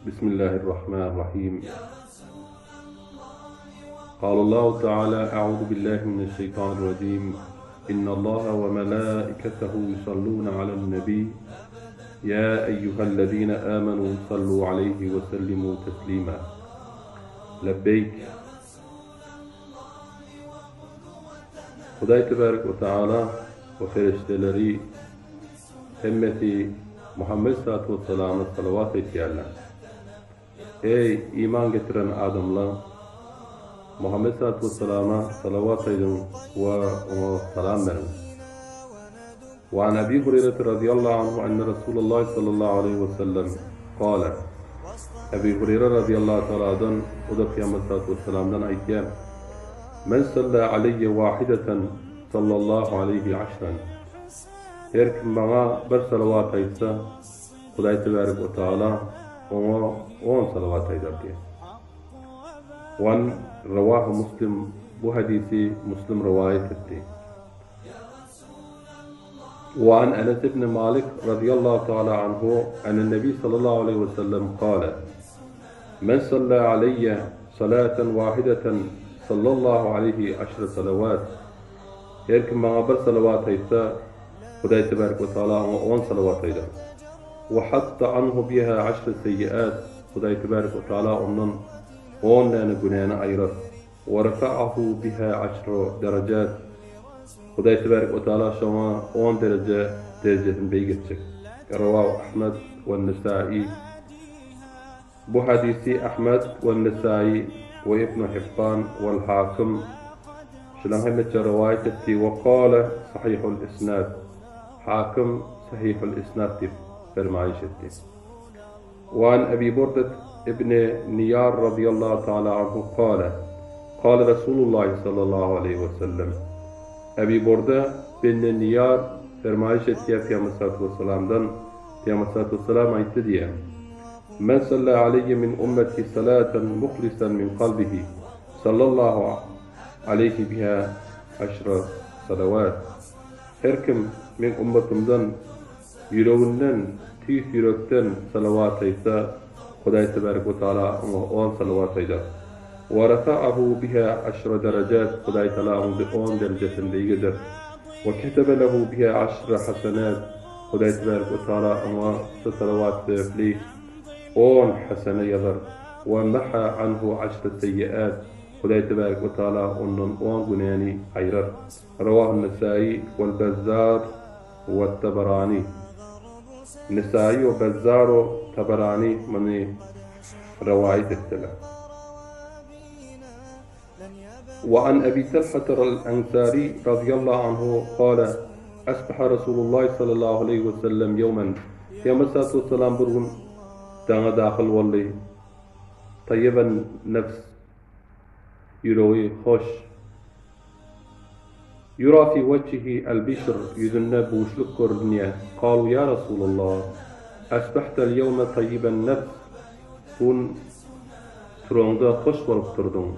بسم الله الرحمن الرحيم. قال الله تعالى: أعوذ بالله من الشيطان الرجيم. إن الله وملائكته يصلون على النبي يا أيها الذين آمنوا صلوا عليه وسلموا تسليما. لبيك. Huday Tebarek ve Teala ve ferişteleri hemmeti Muhammed Sallallahu Aleyhi ve Sellem'e salavat ettilerler. Ey iman getiren adamlar, Muhammed Sallallahu Aleyhi ve Sellem'e salavat edin ve ona selam verin. وعن أبي هريرة رضي الله عنه أن رسول الله صلى الله عليه وسلم قال: أبي هريرة رضي الله تعالى عنه وده Peygamber sallallahu aleyhi ve sellem'den aytgan: Men salla aleyye vahideten sallallahu aleyhi aşran. Her kim bana bir salavat aytsa, Huday Tebarek ve Teala ona 10 salavat aytar diye. Wan rawahu Muslim, bu hadisi Muslim rivayet etti. وعن أنس بن مالك رضي الله تعالى عنه أن النبي صلى الله عليه وسلم قال: من صلى علي صلاة واحدة صلى الله عليه 10 صلوات. Her kim bana bir salavat aytsa, Huday Tebarek ve Teala ona 10 salavat aytar. وحط عنه بها 10 سيئات. Huday Tebarek ve Teala ondan 10 tane günahını ayırır. ورفعه بها 10 درجات. Huday Tebarek ve Teala şoma 10 derece derecesini beygedecek. Rawahu Ahmed ve Nesai. Bu hadisi Ahmed ve Nesai ve İbn Hibban ve Hakim şulan hemmetçe rivayet etti ve kâle sahihul isnad. Hakim sahihul isnad dip fermayiş etti. Ve an Ebi Burdet ibn Niyar radıyallahu ta'ala anhu kâle Resulullah sallallahu aleyhi ve sellem. Ebi Burda bin Niyar fermayiş etti Peygamber sallallahu aleyhi ve sellem'den. Peygamber sallallahu aleyhi ve sellem aytti diye: Men salla aleyhi min ümmeti salaten muhlisen min kalbihi sallallahu aleyhi biha 10 salavat. Her kim min ümmetimden yüreğinden, tüy yürekten salavat aytsa, Huday Tebarek ve Teala ona 10 salavat aytar. ورفعه بها 10 درجات. Huday Teala onu 10 derecesinde yıgıdır. وكتب له بها 10 حسنات. Huday Tebarek ve Teala ona salavat sebeple 10 hasene yazar. ومحى عنه 10 سيئات. Huday Tebarek ve Teala onun 10 günahını ayırır. Rawahu Nesai ve Bezzar ve Tabarani. Nesai ve Bezzar ve Tabarani mani rivayet ettiler. وعن أبي طلحة الأنصاري رضي الله عنه قال: أصبح رسول الله صلى الله عليه وسلم يوما. Peygamber sallallahu aleyhi ve sellem bir gün dana dahil oldu. Tayyiben nefs, yüreği hoş. Yura fi vecihi el-bişr, yüzünde boşluk görünüyor. Kalu ya Resulullah, asbahtel yevme tayyiben nefs. Tun turunda hoş olup durdun.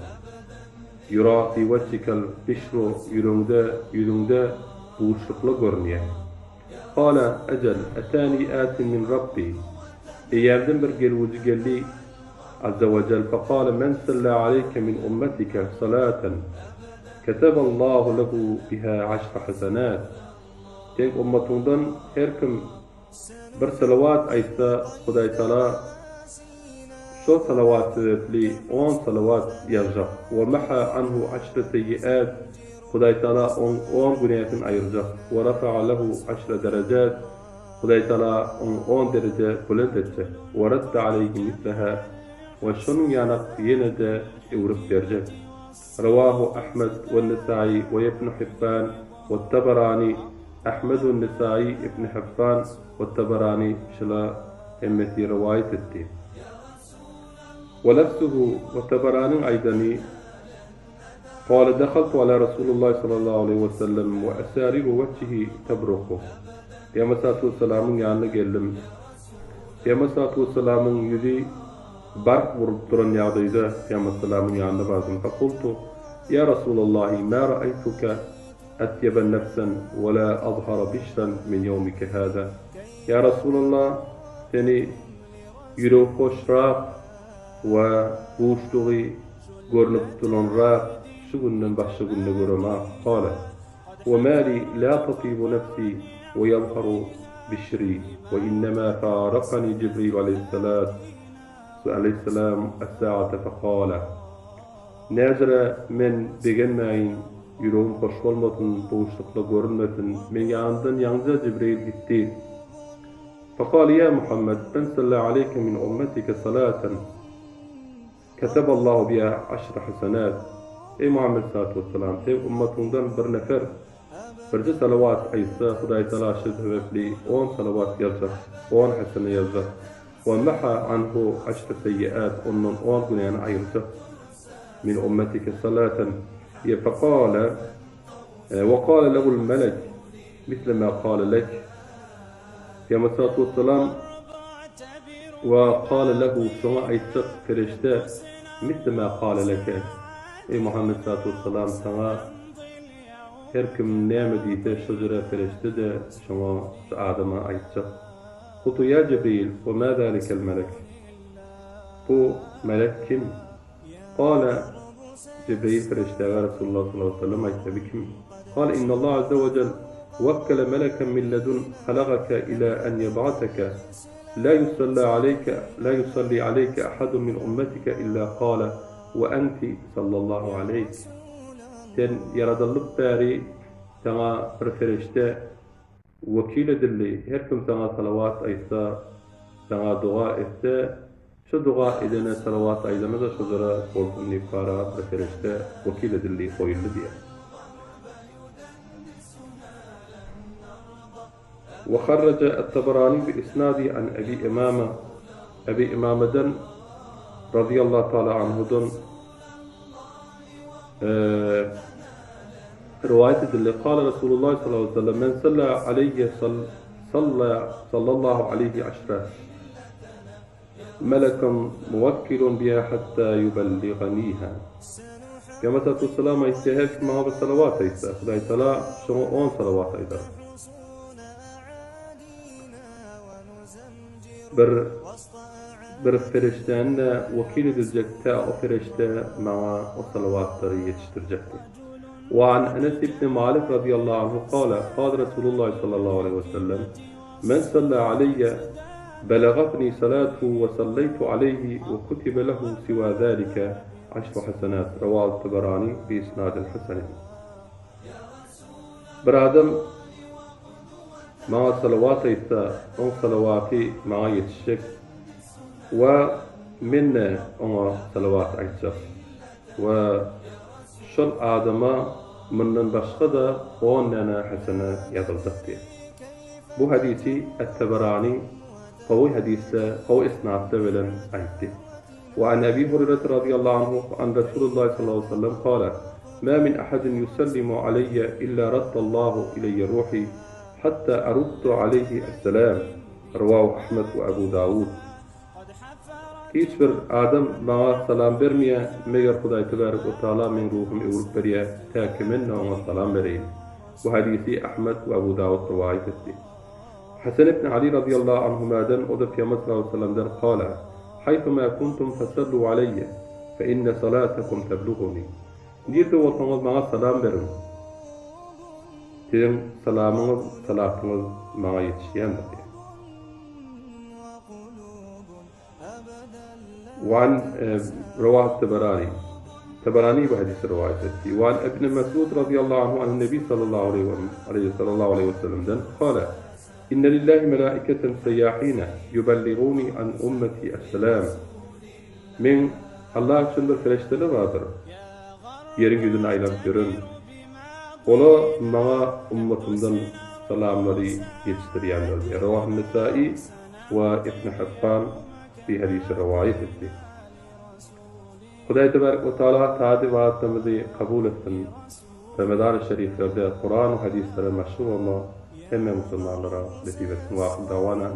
Yura fi vecikel bişru, yüzünde boşluklu görünüyor. Kala ecel, etani atin min Rabbi. Yerden bir gelvucu geldi Azze ve Celle. Fekale men salla aleyke min ummetike salaten keteballahu lehu biha 10 hasenat. Sen ummetundan her kim bir salavat aytsa, Huday Teala şu salavat sebeple 10 salavat yazacak. Ve maha anhu 10 seyyiat. Huday Teala 10 günahını ayıracak. Ve rafa'a lehu 10 derecat. Huday Teala 10 derece buland edecek. Ve radda aleyhi misleha. Ve şunun yanak yine de evrip verecek. Rawahu Ahmed ve Nesai ve İbn Hibban ve Tabarani. Ahmed ve Nesai, İbn Hibban ve Tabarani şila hemmeti rivayet etti. ولفظه وتبراني أيضا قال: دخلت على رسول الله صلى الله عليه وسلم وأسارير وجهه تبرق. Peygamber sallallahu aleyhi ve sellem'in yanına geldim. Peygamber sallallahu aleyhi ve sellem'in yüzü bark vurup duran yağdaydı. Peygamber sallallahu aleyhi ve sellem'in yanına vardım. Fakultu: Ya Resulallah, ma ra'aytuka atyeben nefsen ve la azhara bişran min yevmike hâzâ. Ya Resulallah, seni yürü hoşrak ve boşluğu görünüp duranrak şu günden başka günde göreme. Kale وما لي لا تطيب نفسي ويظهر بشري وإنما فارقني جبريل عليه السلام الساعة فقال نازل من دegенmeyin yüreğim hoş olmasın, boşlukla görünmesin. Men yandan yanca Cibril gitti. فقال يا محمد من صلى عليك من أمتك صلاة كتب الله بها 10 حسنات. Ey Muhammed sallallahu aleyhi ve sellem, sen ummatından bir nefer birce salavat aysa Hudaý Taala şu sebepli 10 salavat yazar, 10 hasene yazar. Ve maha anhu 10 seyyiat, onun 10 günahını ayırsa. من أمتك صلاة فقال وقال له الملك مثل ما قال لك يا الصلاة والسلام وقال له سواء يتق فرشتة مثل ما قال لك Ey Muhammed sallallahu aleyhi ve sellem, sana her kim ne mediyse şecere ferişte de şuna şu adama aytacak. Kutu ya Cibril ve ma zalikel melek. Bu melek kim? Kale Cibril ferişte ve Resulullah sallallahu aleyhi ve sellem aytı kim? Kale inna Allah azze ve cel vekkele meleken min ledun halagaka ila en yeb'ataka la yusalli aleyke ahadun min ummetike illa kale ve enti sallallahu aleyhi. Sen yaradılıp beri sana bir ferişte vekil edildi. Her kim sana salavat aysa, sana dua etse, şu dua edene salavat aydana da şuzara olsun nifara bir ferişte vekil edildi, koyuldu diye. وخرج الطبراني بإسناده عن أبي إمامة رضي الله تعالى عنه رواية اللي قال رسول الله صلى الله عليه وسلم من صلى عليه صلى الله عليه 10 ملك موكل بها حتى يبلغنيها. كما تقول السلام يستهف معه بالصلوات يستهف لا يتلا شو 10 صلوات أيضا bir feriştenin vekil edilecekte o ferişte ma'a o salavatları yetiştirecektir. وعن أنس بن مالك رضي الله عنه قال رسول الله صلى الله عليه وسلم من صلى علي بلغتني صلاته وصليت عليه وكتب له سوى ذلك 10 حسنات. رواه الطبراني بإسناد حسن. bir adam ma'a salavat ise on salavati ma'a yetişecek ve minne ona salavat aytacak ve şol adama minnden başka da 10 tane hasene yazılacak diye. Bu hadisi Et-Taberani qawi hadisle, qawi isnadda veren aytti. Ve an Ebi Hureyre radıyallahu anhu an Resulullah sallallahu aleyhi ve sellem kâle ma min ahadin yusallimu aleyye illa raddallahu ileyye ruhi hatta aruddu aleyhi es-selam. Ravahu Ahmed ve Ebu Davud. Hiçbir adam bana selam vermeye meğer Hudaý Tebarek ve Teala men ruhum öwrüp berýär täki men ona selam bereyim. Bu hadisi Ahmed ve Ebu Davud rivayet etti. Hasan ibn Ali radıyallahu anhuma'dan o da Peygamber sallallahu aleyhi ve sellem'den kâle haythuma kuntum fasallu aleyye fe inne salatakum tablughuni. Nerede olsanız bana selam verin. Sizin salatınız bana yetişýändir. وعن رواه الطبراني بحديث روايته وعن ابن مسعود رضي الله عنه عن النبي صلى الله عليه وسلم قال إن لله ملائكة سياحين يبلغوني عن أمتي السلام. من الله için bir ferişteler vardır. Yerin yüzünü aylanıp görün. Ola bana ummatımdan salamları yetiştirýänler. Rawah Nesai ve İbn Hibban في حديث الرواية التي Hudaý Tebarek ve Teala taadi vaatimizi kabul etsin. Ramazan-ı Şeriflerde Kur'an ve hadislere meşhur olma hemme Müslümanlara nasip etsin. Ve ahir davana